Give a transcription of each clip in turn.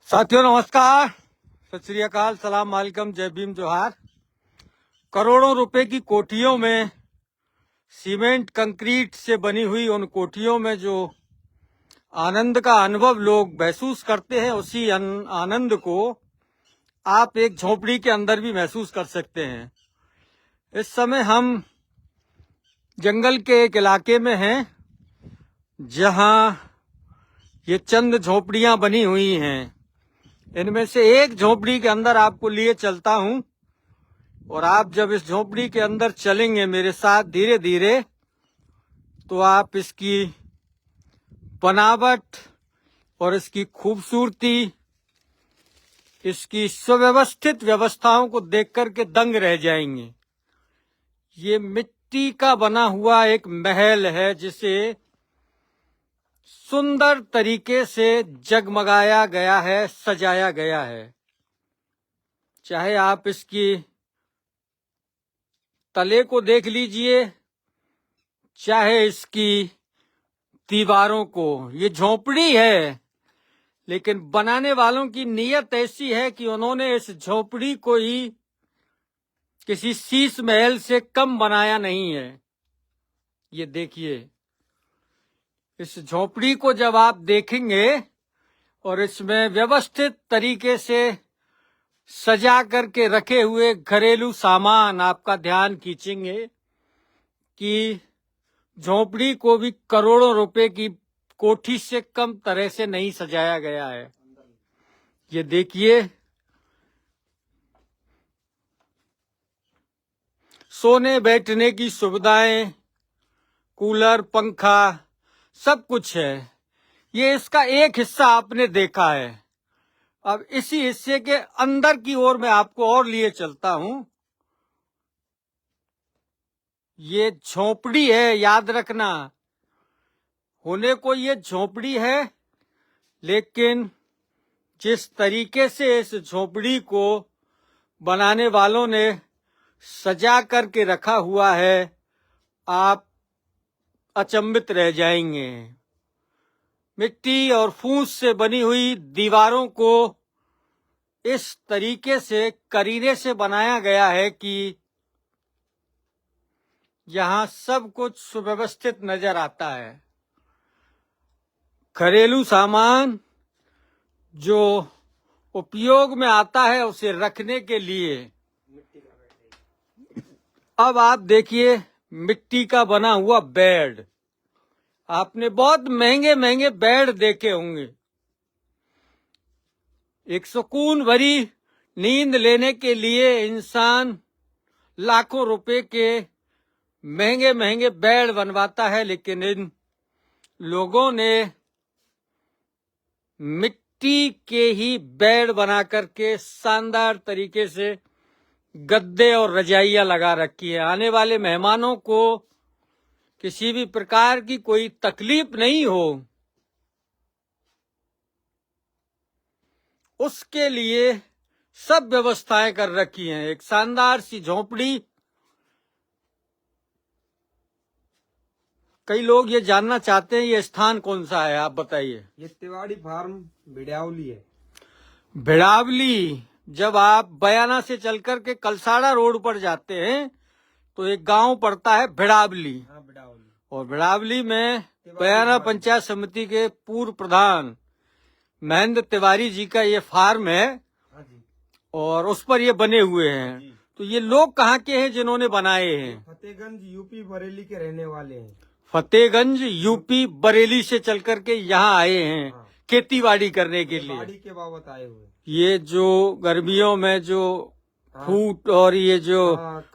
साथियों नमस्कार, सत श्री अकाल, सलाम वालेकुम, जय भीम, जोहार। करोड़ों रुपए की कोठियों में, सीमेंट कंक्रीट से बनी हुई उन कोठियों में जो आनंद का अनुभव लोग महसूस करते हैं, उसी आनंद को आप एक झोपड़ी के अंदर भी महसूस कर सकते हैं। इस समय हम जंगल के एक इलाके में हैं, जहां ये चंद झोपड़ियां बनी हुई हैं। इनमें से एक झोपड़ी के अंदर आपको लिए चलता हूं, और आप जब इस झोपड़ी के अंदर चलेंगे मेरे साथ धीरे धीरे, तो आप इसकी बनावट और इसकी खूबसूरती, इसकी सुव्यवस्थित व्यवस्थाओं को देख करके दंग रह जाएंगे। ये मिट्टी का बना हुआ एक महल है, जिसे सुंदर तरीके से जगमगाया गया है, सजाया गया है। चाहे आप इसकी तले को देख लीजिए, चाहे इसकी दीवारों को। ये झोपड़ी है, लेकिन बनाने वालों की नीयत ऐसी है कि उन्होंने इस झोपड़ी को ही किसी शीश महल से कम बनाया नहीं है। ये देखिए, इस झोपड़ी को जब आप देखेंगे और इसमें व्यवस्थित तरीके से सजा करके रखे हुए घरेलू सामान आपका ध्यान खींचेंगे कि झोपड़ी को भी करोड़ों रुपए की कोठी से कम तरह से नहीं सजाया गया है। ये देखिए, सोने बैठने की सुविधाएं, कूलर, पंखा, सब कुछ है। ये इसका एक हिस्सा आपने देखा है। अब इसी हिस्से के अंदर की ओर मैं आपको और लिए चलता हूं। ये झोपड़ी है, याद रखना। होने को ये झोपड़ी है, लेकिन जिस तरीके से इस झोपड़ी को बनाने वालों ने सजा करके रखा हुआ है, आप अचंभित रह जाएंगे। मिट्टी और फूस से बनी हुई दीवारों को इस तरीके से करीने से बनाया गया है कि यहां सब कुछ सुव्यवस्थित नजर आता है। घरेलू सामान जो उपयोग में आता है, उसे रखने के लिए। अब आप देखिए, मिट्टी का बना हुआ बेड। आपने बहुत महंगे महंगे बेड देखे होंगे। एक सुकून भरी नींद लेने के लिए इंसान लाखों रुपए के महंगे महंगे बेड बनवाता है, लेकिन इन लोगों ने मिट्टी के ही बेड बना करके शानदार तरीके से गद्दे और रजाइयां लगा रखी है। आने वाले मेहमानों को किसी भी प्रकार की कोई तकलीफ नहीं हो, उसके लिए सब व्यवस्थाएं कर रखी हैं। एक शानदार सी झोपड़ी। कई लोग ये जानना चाहते हैं ये स्थान कौन सा है, आप बताइए। ये तिवाड़ी फार्म भिड़ावली है। भिड़ावली। जब आप बयाना से चलकर के कलसाड़ा रोड पर जाते हैं तो एक गांव पड़ता है भिड़ावली। हाँ, भिड़ावली। और भिड़ावली में बयाना पंचायत समिति के पूर्व प्रधान महेंद्र तिवारी जी का ये फार्म है। हाँ जी। और उस पर ये बने हुए हैं। तो ये लोग कहाँ के हैं जिन्होंने बनाए हैं? फतेहगंज यूपी बरेली के रहने वाले हैं। फतेहगंज यूपी बरेली से चल करके यहाँ आए हैं। हाँ। खेतीबाड़ी करने के लिए। बाड़ी के बाबत आए हुए। ये जो गर्मियों में जो फूट और ये जो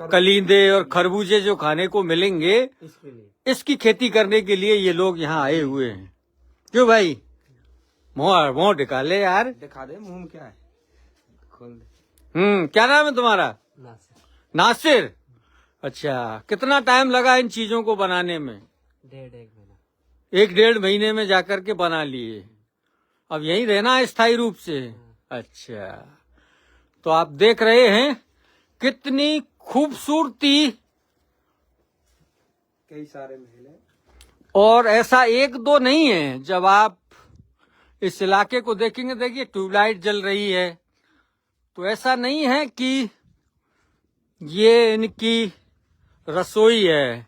कलींदे और खरबूजे जो खाने को मिलेंगे, इसके लिए, इसकी खेती करने के लिए ये लोग यहाँ आए हुए हैं। क्यों भाई, मुँह निकाले यार। दिखा दे मुंह में क्या है, खोल दे। क्या नाम है तुम्हारा? नासिर। नासिर। अच्छा, कितना टाइम लगा इन चीजों को बनाने में? एक महीना। 1-1.5 महीने में जाकर के बना लिए। अब यहीं रहना है स्थायी रूप से? अच्छा, तो आप देख रहे हैं कितनी खूबसूरती। कई सारे महल हैं, और ऐसा 1-2 नहीं है। जब आप इस इलाके को देखेंगे, देखिए ट्यूबलाइट जल रही है। तो ऐसा नहीं है कि ये इनकी रसोई है।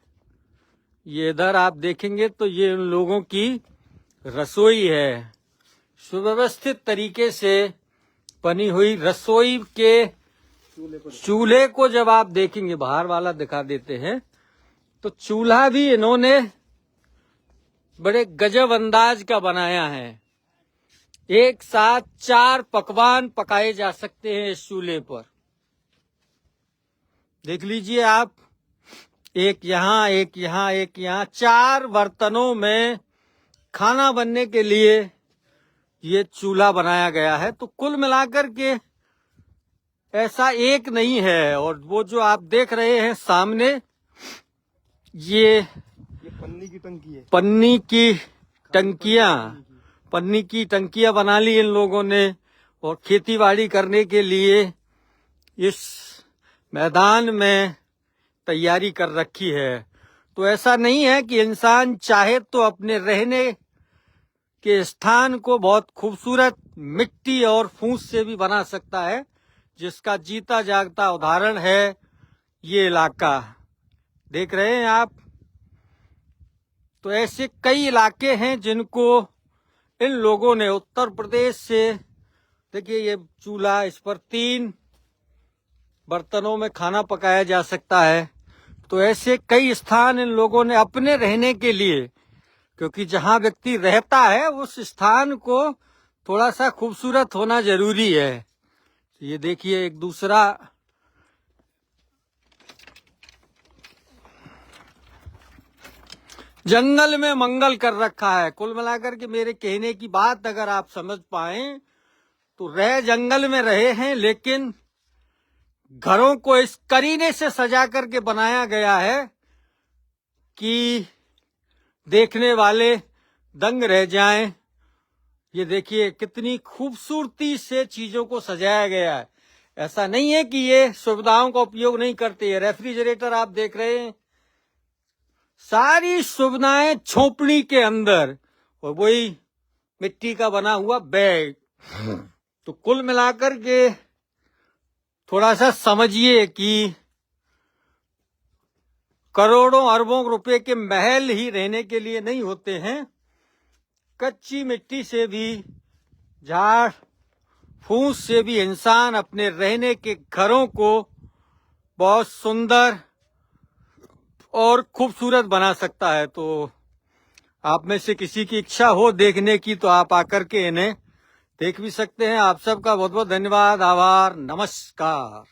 ये इधर आप देखेंगे तो ये उन लोगों की रसोई है। सुव्यवस्थित तरीके से बनी हुई रसोई के चूल्हे को जब आप देखेंगे, बाहर वाला दिखा देते हैं, तो चूल्हा भी इन्होंने बड़े गजब अंदाज का बनाया है। एक साथ 4 पकवान पकाए जा सकते हैं इस चूल्हे पर। देख लीजिए आप, एक यहाँ, एक यहाँ, एक यहाँ, 4 बर्तनों में खाना बनने के लिए ये चूल्हा बनाया गया है। तो कुल मिलाकर के ऐसा एक नहीं है। और वो जो आप देख रहे हैं सामने, ये पन्नी की टंकी है। पन्नी की टंकियां बना ली इन लोगों ने, और खेतीबाड़ी करने के लिए इस मैदान में तैयारी कर रखी है। तो ऐसा नहीं है कि इंसान चाहे तो अपने रहने के स्थान को बहुत खूबसूरत मिट्टी और फूस से भी बना सकता है, जिसका जीता जागता उदाहरण है ये इलाका। देख रहे हैं आप। तो ऐसे कई इलाके हैं जिनको इन लोगों ने उत्तर प्रदेश से, देखिए ये चूल्हा, इस पर 3 बर्तनों में खाना पकाया जा सकता है। तो ऐसे कई स्थान इन लोगों ने अपने रहने के लिए, क्योंकि जहां व्यक्ति रहता है उस स्थान को थोड़ा सा खूबसूरत होना जरूरी है। ये देखिए एक दूसरा जंगल में मंगल कर रखा है। कुल मिलाकर के मेरे कहने की बात अगर आप समझ पाए तो रह जंगल में रहे हैं, लेकिन घरों को इस करीने से सजा करके बनाया गया है कि देखने वाले दंग रह जाएं। ये देखिए कितनी खूबसूरती से चीजों को सजाया गया है। ऐसा नहीं है कि ये सुविधाओं का उपयोग नहीं करते हैं। रेफ्रिजरेटर आप देख रहे हैं, सारी सुविधाएं झोपड़ी के अंदर, और वही मिट्टी का बना हुआ बैग। तो कुल मिलाकर के थोड़ा सा समझिए कि करोड़ों अरबों रुपए के महल ही रहने के लिए नहीं होते हैं। कच्ची मिट्टी से भी, झाड़ फूस से भी इंसान अपने रहने के घरों को बहुत सुंदर और खूबसूरत बना सकता है। तो आप में से किसी की इच्छा हो देखने की तो आप आकर के इन्हें देख भी सकते हैं। आप सबका बहुत बहुत धन्यवाद, आभार, नमस्कार।